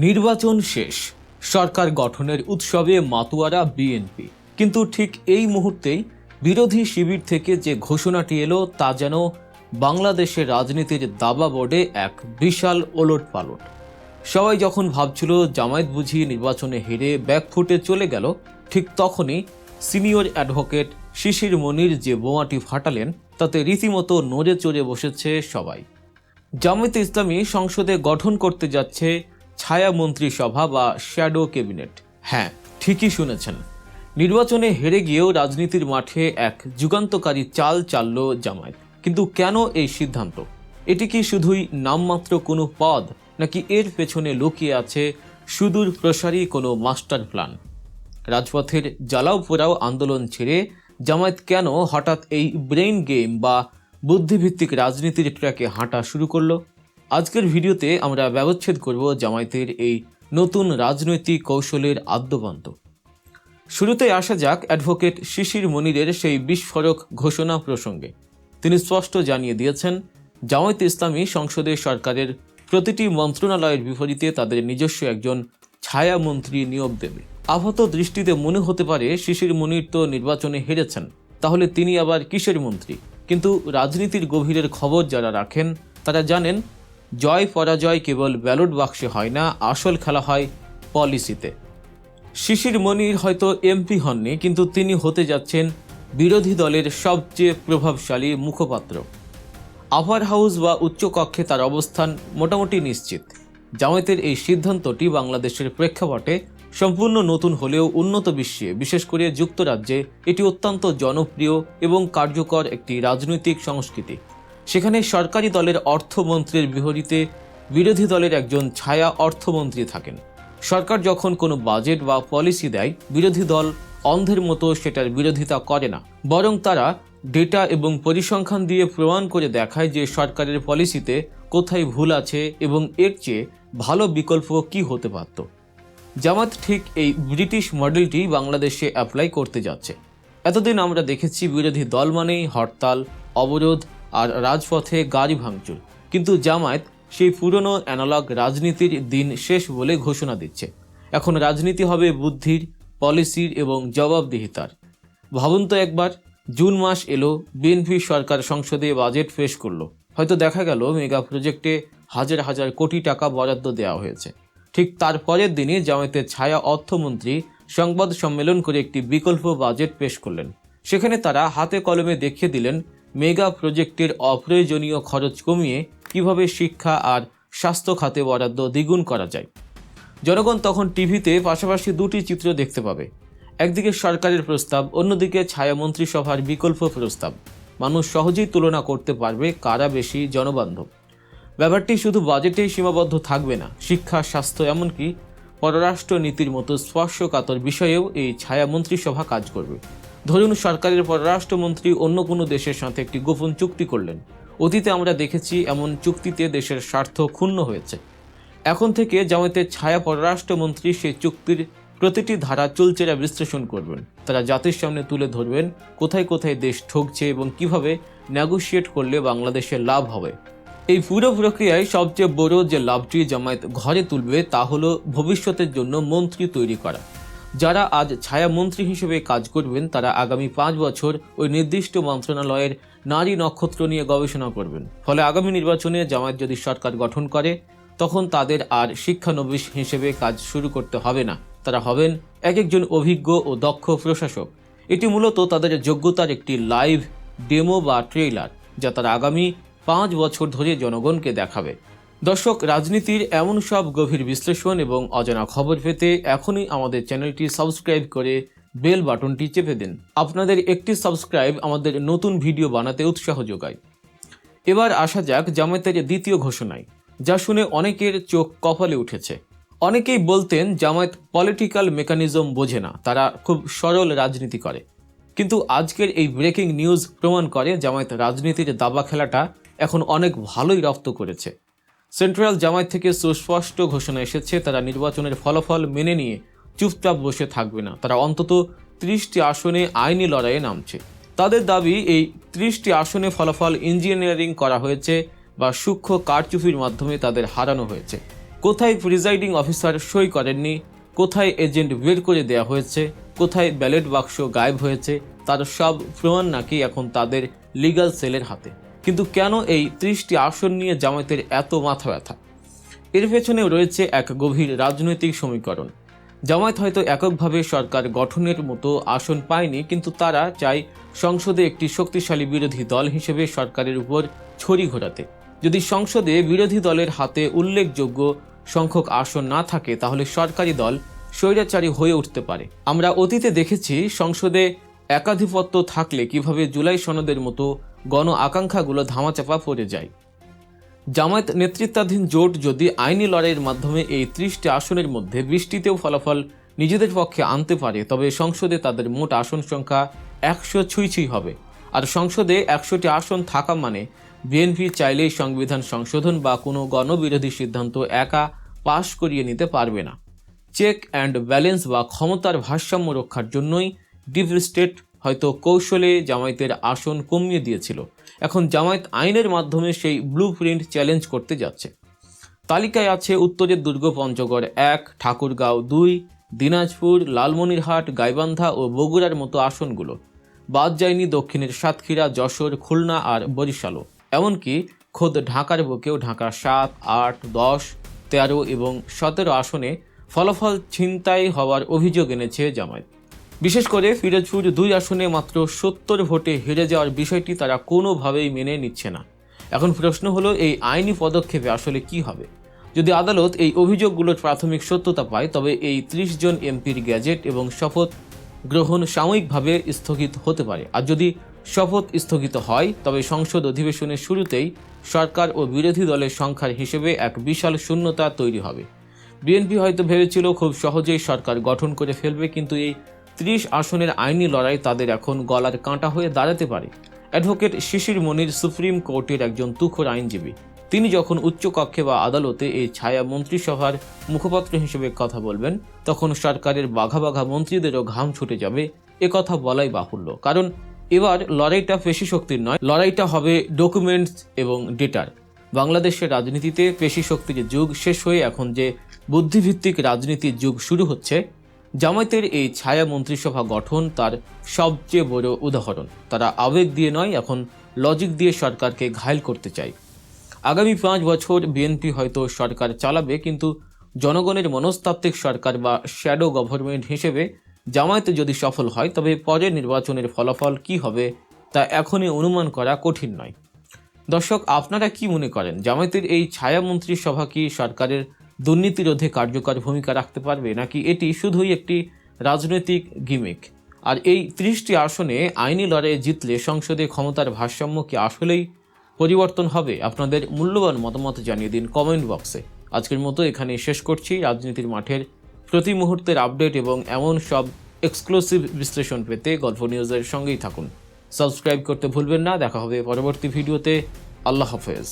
নির্বাচন শেষ, সরকার গঠনের উৎসবে মাতোয়ারা বিএনপি। কিন্তু ঠিক এই মুহূর্তেই বিরোধী শিবির থেকে যে ঘোষণাটি এলো তা যেন বাংলাদেশের রাজনীতির দাবা বোর্ডে এক বিশাল ওলটপালট। সবাই যখন ভাবছিল জামায়াত বুঝি নির্বাচনে হেরে ব্যাকফুটে চলে গেল, ঠিক তখনই সিনিয়র অ্যাডভোকেট শিশির মনির যে বোমাটি ফাটালেন তাতে রীতিমতো নড়ে চড়ে বসেছে সবাই। জামায়াতে ইসলামী সংসদে গঠন করতে যাচ্ছে ছায়া মন্ত্রিসভা বা শ্যাডো ক্যাবিনেট। হ্যাঁ, ঠিকই শুনেছেন, নির্বাচনে হেরে গিয়েও রাজনীতির মাঠে এক যুগান্তকারী চাল চালল জামায়াত। কিন্তু কেন এই সিদ্ধান্ত? এটি কি শুধুই নামমাত্র কোনো পদ, নাকি এর পেছনে লুকিয়ে আছে সুদূর প্রসারী কোনো মাস্টার প্ল্যান? রাজপথের জ্বালাও পোড়াও আন্দোলন ছেড়ে জামায়াত কেন হঠাৎ এই ব্রেইন গেম বা বুদ্ধিভিত্তিক রাজনীতির ট্র্যাকে হাঁটা শুরু করলো? আজকের ভিডিওতে আমরা ব্যবচ্ছেদ করব জামায়াতের এই নতুন রাজনৈতিক কৌশলের আদ্যপান্ত। শুরুতে আসা যাক অ্যাডভোকেট শিশির মনিরের সেই বিস্ফোরক ঘোষণা প্রসঙ্গে। তিনি স্পষ্ট জানিয়ে দিয়েছেন, জামায়াতে ইসলামী সংসদে সরকারের প্রতিটি মন্ত্রণালয়ের বিপরীতে তাদের নিজস্ব একজন ছায়া মন্ত্রী নিয়োগ দেবে। আপাত দৃষ্টিতে মনে হতে পারে শিশির মনির তো নির্বাচনে হেরেছেন, তাহলে তিনি আবার কিসের মন্ত্রী? কিন্তু রাজনীতির গভীরের খবর যারা রাখেন তারা জানেন, জয় পরাজয় কেবল ব্যালট বাক্সে হয় না, আসল খেলা হয় পলিসিতে। শিশির মনির হয়তো এমপি হননি, কিন্তু তিনি হতে যাচ্ছেন বিরোধী দলের সবচেয়ে প্রভাবশালী মুখপাত্র। আপার হাউস বা উচ্চকক্ষে তার অবস্থান মোটামুটি নিশ্চিত। জামায়াতের এই সিদ্ধান্তটি বাংলাদেশের প্রেক্ষাপটে সম্পূর্ণ নতুন হলেও উন্নত বিশ্বে, বিশেষ করে যুক্তরাজ্যে, এটি অত্যন্ত জনপ্রিয় এবং কার্যকর একটি রাজনৈতিক সংস্কৃতি। সেখানে সরকারি দলের অর্থমন্ত্রীর বিপরীতে বিরোধী দলের একজন ছায়া অর্থমন্ত্রী থাকেন। সরকার যখন কোনো বাজেট বা পলিসি দেয়, বিরোধী দল অন্ধের মতো সেটার বিরোধিতা করে না, বরং তারা ডেটা এবং পরিসংখ্যান দিয়ে প্রমাণ করে দেখায় যে সরকারের পলিসিতে কোথায় ভুল আছে এবং এর চেয়ে ভালো বিকল্প কি হতে পারত। জামায়াত ঠিক এই ব্রিটিশ মডেলটি বাংলাদেশে অ্যাপ্লাই করতে যাচ্ছে। এতদিন আমরা দেখেছি বিরোধী দল মানেই হরতাল, অবরোধ আর রাজপথে গাড়ি ভাঙচুর, কিন্তু জামায়াত সেই পুরনো অ্যানালগ রাজনীতির দিন শেষ বলে ঘোষণা দিচ্ছে। এখন রাজনীতি হবে বুদ্ধির, পলিসির এবং জবাবদিহিতার। ভাবুন তো একবার, জুন মাস এলো, বিএনপি সরকার সংসদে বাজেট পেশ করলো। হয়তো দেখা গেল মেগা প্রজেক্টে হাজার হাজার কোটি টাকা বরাদ্দ দেওয়া হয়েছে। ঠিক তার পরের দিনই জামায়াতের ছায়া অর্থমন্ত্রী সংবাদ সম্মেলন করে একটি বিকল্প বাজেট পেশ করলেন। সেখানে তারা হাতে কলমে দেখিয়ে দিলেন মেগা প্রজেক্টের অপ্রয়োজনীয় খরচ কমিয়ে কিভাবে শিক্ষা আর স্বাস্থ্য খাতে বরাদ্দ দ্বিগুণ করা যায়। জনগণ তখন টিভিতে পাশাপাশি দুটি চিত্র দেখতে পাবে, একদিকে সরকারের প্রস্তাব, অন্যদিকে ছায়া মন্ত্রিসভার বিকল্প প্রস্তাব। মানুষ সহজেই তুলনা করতে পারবে কারা বেশি জনবান্ধব। ব্যাপারটি শুধু বাজেটেই সীমাবদ্ধ থাকবে না, শিক্ষা, স্বাস্থ্য, এমনকি পররাষ্ট্র নীতির মতো স্পর্শকাতর বিষয়েও এই ছায়া মন্ত্রিসভা কাজ করবে। ধরুন, সরকারের পররাষ্ট্রমন্ত্রী অন্য কোনো দেশের সাথে একটি গোপন চুক্তি করলেন। অতীতে আমরা দেখেছি এমন চুক্তিতে দেশের স্বার্থ ক্ষুণ্ণ হয়েছে। এখন থেকে জামায়াতের ছায়া পররাষ্ট্রমন্ত্রী সেই চুক্তির প্রতিটি ধারা চুলচেরা বিশ্লেষণ করবেন। তারা জাতির সামনে তুলে ধরবেন কোথায় কোথায় দেশ ঠকছে এবং কিভাবে নেগোশিয়েট করলে বাংলাদেশের লাভ হবে। এই পুরো প্রক্রিয়ায় সবচেয়ে বড় যে লাভটি জামায়াত ঘরে তুলবে তা হলো ভবিষ্যতের জন্য মন্ত্রী তৈরি করা। যারা আজ ছায়া মন্ত্রী হিসেবে কাজ করবেন তারা আগামী 5 বছর ওই নির্দিষ্ট মন্ত্রণালয়ের নারী নক্ষত্র নিয়ে গবেষণা করবেন। ফলে আগামী নির্বাচনে জামায়াত যদি সরকার গঠন করে, তখন তাদের আর শিক্ষানবিশ হিসেবে কাজ শুরু করতে হবে না। তারা হবেন একজন অভিজ্ঞ ও দক্ষ প্রশাসক। এটি মূলত তাদের যোগ্যতার একটি লাইভ ডেমো বা ট্রেইলার, যা তারা আগামী 5 বছর ধরে জনগণকে দেখাবে। দর্শক, রাজনীতির এমন সব গভীর বিশ্লেষণ এবং অজানা খবর পেতে এখনই আমাদের চ্যানেলটি সাবস্ক্রাইব করে বেল বাটনটি চেপে দিন। আপনাদের একটি সাবস্ক্রাইব আমাদের নতুন ভিডিও বানাতে উৎসাহ যোগায়। এবার আসা যাক জামায়াতের দ্বিতীয় ঘোষণায়, যা শুনে অনেকের চোখ কপালে উঠেছে। অনেকেই বলতেন জামায়াত পলিটিক্যাল মেকানিজম বোঝে না, তারা খুব সরল রাজনীতি করে। কিন্তু আজকের এই ব্রেকিং নিউজ প্রমাণ করে জামায়াত রাজনীতির দাবা খেলাটা এখন অনেক ভালোই রপ্ত করেছে। সেন্ট্রাল জামায়াত থেকে সুস্পষ্ট ঘোষণা এসেছে, তারা নির্বাচনের ফলাফল মেনে নিয়ে চুপচাপ বসে থাকবে না। তারা অন্তত 30টি আসনে আইনি লড়াইয়ে নামছে। তাদের দাবি, এই 30টি আসনে ফলাফল ইঞ্জিনিয়ারিং করা হয়েছে বা সূক্ষ্ম কারচুপির মাধ্যমে তাদের হারানো হয়েছে। কোথায় প্রিজাইডিং অফিসার সই করেননি, কোথায় এজেন্ট বের করে দেওয়া হয়েছে, কোথায় ব্যালট বাক্স গায়েব হয়েছে, তার সব প্রমাণ নাকি এখন তাদের লিগ্যাল সেলের হাতে। কিন্তু কেন এই 30টি আসন নিয়ে জামায়াতের এত মাথা ব্যথা? এর পেছনেও রয়েছে এক গভীর রাজনৈতিক সমীকরণ। জামায়াত হয়তো এককভাবে সরকার গঠনের মতো আসন পায়নি, কিন্তু তারা চায় সংসদে একটি শক্তিশালী বিরোধী দল হিসেবে সরকারের উপর ছড়ি ঘোরাতে। যদি সংসদে বিরোধী দলের হাতে উল্লেখযোগ্য সংখ্যক আসন না থাকে, তাহলে সরকারি দল স্বৈরাচারী হয়ে উঠতে পারে। আমরা অতীতে দেখেছি সংসদে একাধিপত্য থাকলে কিভাবে জুলাই সনদের মতো গণ আকাঙ্ক্ষাগুলো ধামাচাপা পড়ে যায়। জামায়াত নেতৃত্বাধীন জোট যদি আইনি লড়াইয়ের মাধ্যমে এই 30টি আসনের মধ্যে 20টিতেও ফলাফল নিজেদের পক্ষে আনতে পারে, তবে সংসদে তাদের মোট আসন সংখ্যা 100 ছুঁই হবে। আর সংসদে 100টি আসন থাকা মানে বিএনপি চাইলেই সংবিধান সংশোধন বা কোনো গণবিরোধী সিদ্ধান্ত একা পাশ করিয়ে নিতে পারবে না। চেক অ্যান্ড ব্যালেন্স বা ক্ষমতার ভারসাম্য রক্ষার জন্যই ডিপ স্টেট হয়তো কৌশলে জামায়াতের আসন কমিয়ে দিয়েছিল। এখন জামায়াত আইনের মাধ্যমে সেই ব্লুপ্রিন্ট চ্যালেঞ্জ করতে যাচ্ছে। তালিকায় আছে উত্তরের দুর্গ পঞ্চগড় 1, ঠাকুরগাঁও 2, দিনাজপুর, লালমনিরহাট, গাইবান্ধা ও বগুড়ার মতো আসনগুলো। বাদ যায়নি দক্ষিণের সাতক্ষীরা, যশোর, খুলনা আর বরিশালও। এমনকি খোদ ঢাকার বুকেও ঢাকা 7, 8, 10, 13 এবং 17 আসনে ফলাফল ছিনতাই হওয়ার অভিযোগ এনেছে জামায়াত। বিশেষ করে ফিরোজপুর 2 আসনে মাত্র 70 ভোটে হেরে যাওয়ার বিষয়টি তারা কোনোভাবেই মেনে নিচ্ছে না। এখন প্রশ্ন হলো, এই আইনি পদক্ষেপে আসলে কি হবে? যদি আদালত এই অভিযোগগুলোর প্রাথমিক সত্যতা পায়, তবে এই 30 জন এমপির গ্যাজেট এবং শপথ গ্রহণ সাময়িকভাবে স্থগিত হতে পারে। আর যদি শপথ স্থগিত হয়, তবে সংসদ অধিবেশনের শুরুতেই সরকার ও বিরোধী দলের সংখ্যার হিসেবে এক বিশাল শূন্যতা তৈরি হবে। বিএনপি হয়তো ভেবেছিল খুব সহজেই সরকার গঠন করে ফেলবে, কিন্তু এই 30 আসনের আইনি লড়াই তাদের এখন গলার কাঁটা হয়ে দাঁড়াতে পারে। অ্যাডভোকেট শিশির মনির সুপ্রিম কোর্টের একজন তুখোর আইনজীবী। তিনি যখন উচ্চকক্ষে বা আদালতে এই ছায়া মন্ত্রিসভার মুখপাত্র হিসেবে কথা বলবেন, তখন সরকারের বাঘা বাঘা মন্ত্রীদেরও ঘাম ছুটে যাবে, কথা বলাই বাহুল্য। কারণ এবার লড়াইটা পেশি শক্তির নয়, লড়াইটা হবে ডকুমেন্টস এবং ডেটার। বাংলাদেশের রাজনীতিতে পেশি শক্তির যুগ শেষ হয়ে এখন যে বুদ্ধিভিত্তিক রাজনীতির যুগ শুরু হচ্ছে, জামায়াতের এই ছায়া মন্ত্রিসভা গঠন তার সবচেয়ে বড় উদাহরণ। তারা আবেগ দিয়ে নয়, এখন লজিক দিয়ে সরকারকে ঘায়েল করতে চায়। আগামী 5 বছর বিএনপি হয়তো সরকার চালাবে, কিন্তু জনগণের মনস্তাত্ত্বিক সরকার বা শ্যাডো গভর্নমেন্ট হিসেবে জামায়াত যদি সফল হয়, তবে পরের নির্বাচনের ফলাফল কি হবে তা এখনই অনুমান করা কঠিন নয়। দর্শক, আপনারা কি মনে করেন, জামায়াতের এই ছায়া মন্ত্রিসভা কি সরকারের দুর্নীতি রোধে কার্যকর ভূমিকা রাখতে পারবে, নাকি এটি শুধুই একটি রাজনৈতিক গিমিক? আর এই 30টি আসনে আইনি লড়াইয়ে জিতলে সংসদে ক্ষমতার ভারসাম্য কি আসলেই পরিবর্তন হবে? আপনাদের মূল্যবান মতামত জানিয়ে দিন কমেন্ট বক্সে। আজকের মতো এখানে শেষ করছি। রাজনীতির মাঠের প্রতি মুহূর্তের আপডেট এবং এমন সব এক্সক্লুসিভ বিশ্লেষণ পেতে গল্প নিউজের সঙ্গেই থাকুন। সাবস্ক্রাইব করতে ভুলবেন না। দেখা হবে পরবর্তী ভিডিওতে। আল্লাহ হাফেজ।